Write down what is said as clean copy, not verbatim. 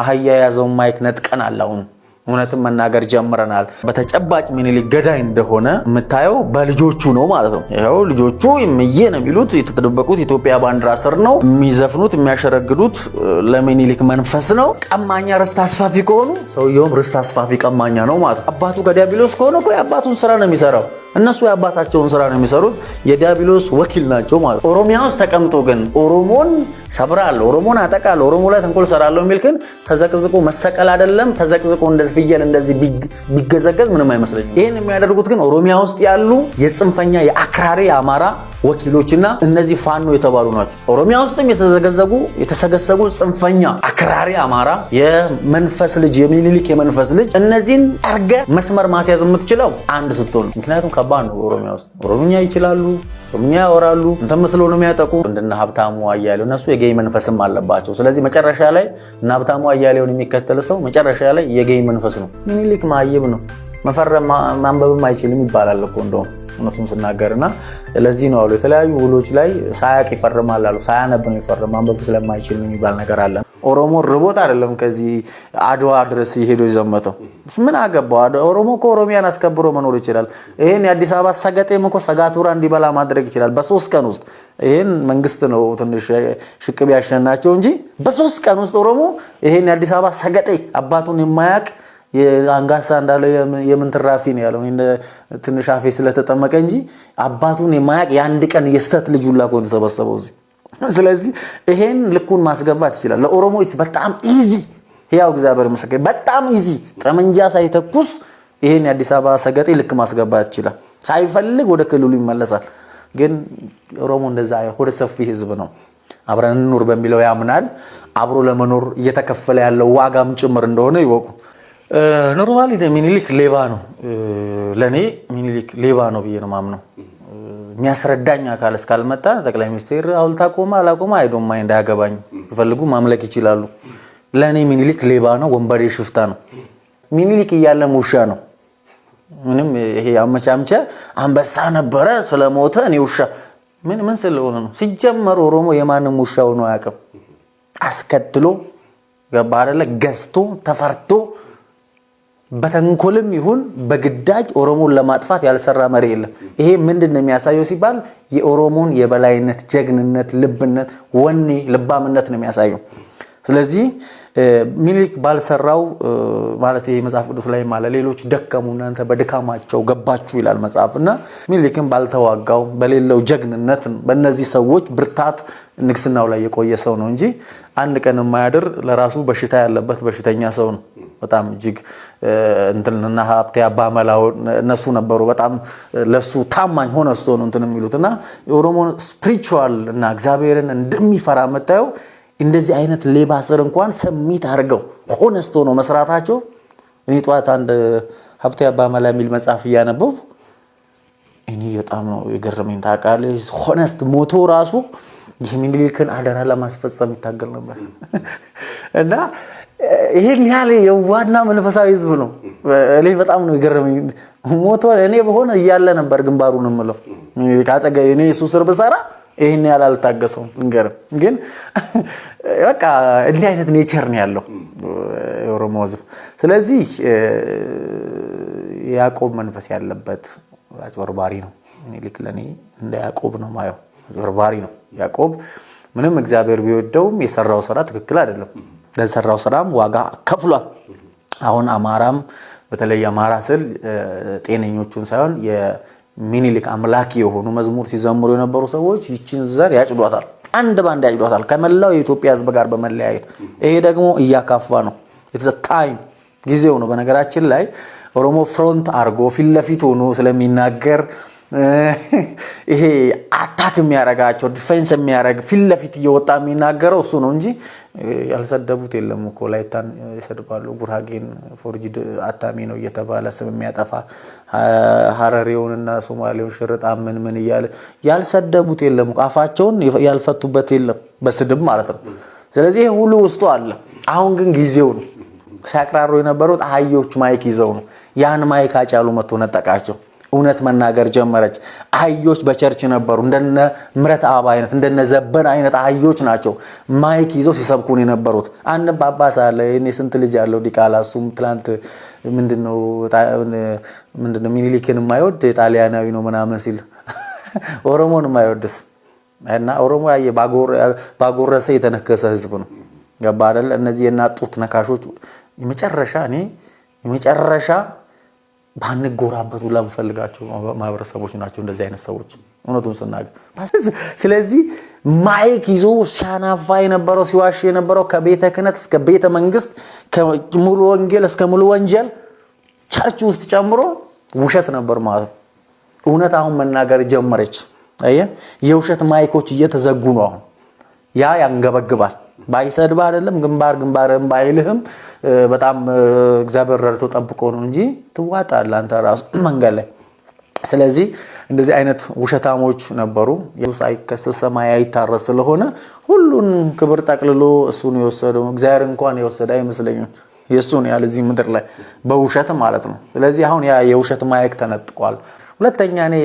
አህያ ያዘው ማይክ ነጥቀናል አሁን እውነትም መናገር ጀምረናል በተጨባጭ ምኒልክ ገዳይ እንደሆነ የምታየው በልጆቹ ነው ማለት ነው ይሄው ልጆቹ ይምዬ ነው የሚሉት የተተደበቁት ኢትዮጵያ ባንዲራ ስር ነው የሚዘፍኑት የሚያሸረግዱት ለምኒልክ መንፈስ ነው ቀማኛ ርስት አስፋፊ ከሆኑ ሰውየውም ርስት አስፋፊ ቀማኛ ነው ማለት አባቱ ከዲያብሎስ ከሆነ እኮ የአባቱን ስራ ነው የሚሰራው እነሱ የአባታቸውን ስራ ነው የሚሰሩት የዲያብሎስ ወኪል ናቸው ማለት ኦሮሚያ ውስጥ ተቀምጦ ግን ኦሮሞን ሰብራለሁ ኦሮሞን አጠቃለሁ ኦሮሞ ላይ ተንኮል ሰራለሁ የሚል ግን ተዘቅዝቆ መሰቀል አይደለም ተዘቅዝቆ እንደዚህ ፍየል እንደዚህ ቢገዘገዝ ምንም አይመስለኝም ይሄን የሚያደርጉት ግን ኦሮሚያ ውስጥ ያሉ የጽንፈኛ የአክራሪ አማራ ወኪሎችና እነዚህ ፋኖ የተባሉ ናቸው ኦሮሚያ ውስጥም የተሰገሰጉ ጽንፈኛ አክራሪ አማራ የመንፈስ ልጅ የሚኒሊክ የመንፈስ ልጅ እነዚህን አርገ መስመር ማስያዝ የምትችለው አንድ ስትሆን ምክንያቱም ከባድ ነው ኦሮሚያ ውስጥ ኦሮምኛ ይችላሉ ኦሮምኛ ያወራሉ እንተም መስለው ነው የሚያጠቁ እንደነ ሀብታሙ አያሌው እነሱ የጌይ መንፈስም አለባቸው ስለዚህ መጨረሻ ላይ እና ሀብታሙ አያሌውን የሚከተል ሰው መጨረሻ ላይ የጌይ መንፈስ ነው ሚኒሊክ ማይብ ነው መፈረም ማንበብም አይችልም ይባላል እኮ እንደውም እነሱን ስናገርና ለዚህ ነው አሉ የተለያዩ ውሎች ላይ ሳያቅ ይፈርማል አሉ ሳያነብ ነው ይፈርም ማንበብ ስለማይችል የሚባል ነገር አለ ኦሮሞ ርቦት አይደለም ከዚህ አድዋ ድረስ ይሄዶ ይዘመተው ምን አገባው ኦሮሞ ከኦሮሚያን አስከብሮ መኖር ይችላል ይሄን የአዲስ አበባ ሰገጤም እኮ ሰጋቱራ እንዲበላ ማድረግ ይችላል በ3 ቀን ውስጥ ይሄን መንግስት ነው ትንሽ ሽቅብ ያሸናቸው እንጂ በ3 ቀን ውስጥ ኦሮሞ ይሄን የአዲስ አበባ ሰገጤ አባቱን የማያቅ የአንጋሳ እንዳለ የምንትራፊ ነው ያለው ትንሽ አፌ ስለተጠመቀ እንጂ አባቱን የማያቅ የአንድ ቀን የስተት ልጅ ሁላ ቆን ተሰበሰበው እዚህ ስለዚህ ይሄን ልኩን ማስገባት ይችላል ለኦሮሞ በጣም ኢዚ ያው እግዚአብሔር መስከረ በጣም ኢዚ ጠመንጃ ሳይተኩስ ይሄን የአዲስ አበባ ሰገጤ ልክ ማስገባት ይችላል ሳይፈልግ ወደ ክልሉ ይመለሳል ግን ኦሮሞ እንደዛ ሆደ ሰፊ ህዝብ ነው አብረን እንኑር በሚለው ያምናል አብሮ ለመኖር እየተከፈለ ያለው ዋጋም ጭምር እንደሆነ ይወቁ ኖርማሊ ምኒልክ ሌባ ነው ለኔ ምኒልክ ሌባ ነው ብዬ ነው ማምነው የሚያስረዳኝ አካል እስካልመጣ ጠቅላይ ሚኒስቴር አውልታቆማ አላቆማ አይዶማ እንዳያገባኝ ይፈልጉ ማምለክ ይችላሉ ለኔ ምኒልክ ሌባ ነው ወንበዴ ሽፍታ ነው ምኒልክ እያለ ሙሻ ነው ምንም ይሄ አመቻምቻ አንበሳ ነበረ ስለሞተ እኔ ውሻ ምን ስለሆነ ነው ሲጀመር ኦሮሞ የማንም ሙሻው ነው ያቀም አስከትሎ ገባ አይደለ ገስቶ ተፈርቶ በተንኮልም ይሁን በግዳጅ ኦሮሞን ለማጥፋት ያልሰራ መሪ የለም ይሄ ምንድነው የሚያሳየው ሲባል የኦሮሞን የበላይነት ጀግንነት ልብነት ወኔ ልባምነት ነው የሚያሳየው ስለዚህ ምኒልክ ባልሰራው ማለት ይሄ መጽሐፍ ቅዱስ ላይ ማለት ሌሎች ደከሙ እናንተ በድካማቸው ገባችሁ ይላል መጽሐፍና ምኒልክም ባልተዋጋው በሌለው ጀግንነት በእነዚህ ሰዎች ብርታት ንግስናው ላይ የቆየ ሰው ነው እንጂ አንድ ቀን የማያድር ለራሱ በሽታ ያለበት በሽተኛ ሰው ነው በጣም እጅግ እንትንና ሀብቴ አባመላው እነሱ ነበሩ በጣም ለሱ ታማኝ ሆነ ሰው ነው እንትን የሚሉትና የኦሮሞ ስፒሪቹዋል እና እግዚአብሔርን እንደሚፈራ መጣው እንደዚህ አይነት ሌባ ስር እንኳን ሰሚት አርገው ሆነስቶ ነው መስራታቸው እኔ ጧት አንድ ሀብቴ አባመላ የሚል መጽሐፍ ያነበው እኔ በጣም ነው የገረመኝ ታውቃለህ ሆነስት ሞቶ ራሱ ምኒልክን አደራ ለማስፈጸም ይታገል ነበር እና ይሄን ያለ የዋና መንፈሳዊ ህዝብ ነው እኔ በጣም ነው የገረመኝ ሞቶ እኔ በሆነ ይያለ ነበር ግንባሩን ምለው ካጠገብ እኔ እሱ ስር በሰራ ይሄን ያለ አልታገሰው እንገር ግን በቃ እንዲህ አይነት ኔቸር ነው ያለው ኦሮሞ ህዝብ ስለዚህ ያዕቆብ መንፈስ ያለበት አጭበርባሪ ነው ምኒልክ ለኔ እንደ ያዕቆብ ነው ማየው አጭበርባሪ ነው ያዕቆብ ምንም እግዚአብሔር ቢወደውም የሰራው ስራ ትክክል አይደለም ለሰራው ስራም ዋጋ ከፍሏል አሁን አማራም በተለይ አማራ ስል ጤነኞቹን ሳይሆን የሚኒልክ አምላክ የሆኑ መዝሙር ሲዘምሩ የነበሩ ሰዎች ይችን ዘር ያጭዷታል አንድ ባንድ ያጭዷታል ከመላው የኢትዮጵያ ህዝብ ጋር በመለያየት ይሄ ደግሞ እያካፋ ነው it's a time ጊዜው ነው በነገራችን ላይ ኦሮሞ ፍሮንት አርጎ ፊት ለፊት ሆኖ ስለሚናገር ይሄ አታክ የሚያረጋቸው ዲፌንስ የሚያረግ ፊት ለፊት እየወጣ የሚናገረው እሱ ነው እንጂ ያልሰደቡት የለም እኮ ላይታን ይሰድባሉ ጉራጌን ፎርጂድ አታሚ ነው እየተባለ ስም የሚያጠፋ ሐረሪውንና ሶማሌውን ሽርጣ ምን ይያለ ያልሰደቡት የለም አፋቸውን ያልፈቱበት የለም በስድብ ማለት ነው ስለዚህ ሁሉ ውስጡ አለ አሁን ግን ጊዜው ነው ሲያቀራሩ የነበሩት አህዮች ማይክ ይዘው ነው ያን ማይክ አጫሉ መጥቶ ነጠቃቸው እውነት መናገር ጀመረች። አህዮች በቸርች ነበሩ። እንደነ ምረት አባ አይነት እንደነ ዘበን አይነት አህዮች ናቸው ማይክ ይዘው ሲሰብኩን የነበሩት። አንድ ጳጳስ አለ እኔ ስንት ልጅ ያለው ዲቃላ እሱም ትላንት ምንድነው ሚኒሊክን የማይወድ ጣሊያናዊ ነው ምናምን ሲል ኦሮሞን የማይወድስ እና ኦሮሞ ያየ ባጎረሰ የተነከሰ ህዝብ ነው። ገባ አይደል? እነዚህ የናጡት ነካሾች የመጨረሻ ባንጎራበቱ ለምፈልጋቸው ማህበረሰቦች ናቸው እንደዚህ አይነት ሰዎች እውነቱን ስናገር። ስለዚህ ማይክ ይዞ ሲያናፋ የነበረው ሲዋሽ የነበረው ከቤተ ክህነት እስከ ቤተ መንግስት ከሙሉ ወንጌል እስከ ሙሉ ወንጀል ቸርች ውስጥ ጨምሮ ውሸት ነበር ማለት። እውነት አሁን መናገር ጀመረች። የውሸት ማይኮች እየተዘጉ ነው አሁን። ያ ያንገበግባል። ባይሰድባ አይደለም ግንባርም ባይልህም በጣም እግዚአብሔር ረድቶ ጠብቆ ነው እንጂ ትዋጣለህ አንተ ራስ መንገድ ላይ። ስለዚህ እንደዚህ አይነት ውሸታሞች ነበሩ። ኢየሱስ አይከሰስ ሰማይ አይታረስ ስለሆነ ሁሉን ክብር ጠቅልሎ እሱ ነው የወሰደው። እግዚአብሔር እንኳን የወሰደ አይመስለኝም። የሱ ነው ያለ እዚህ ምድር ላይ በውሸት ማለት ነው። ስለዚህ አሁን ያ የውሸት ማይክ ተነጥቋል። ሁለተኛ እኔ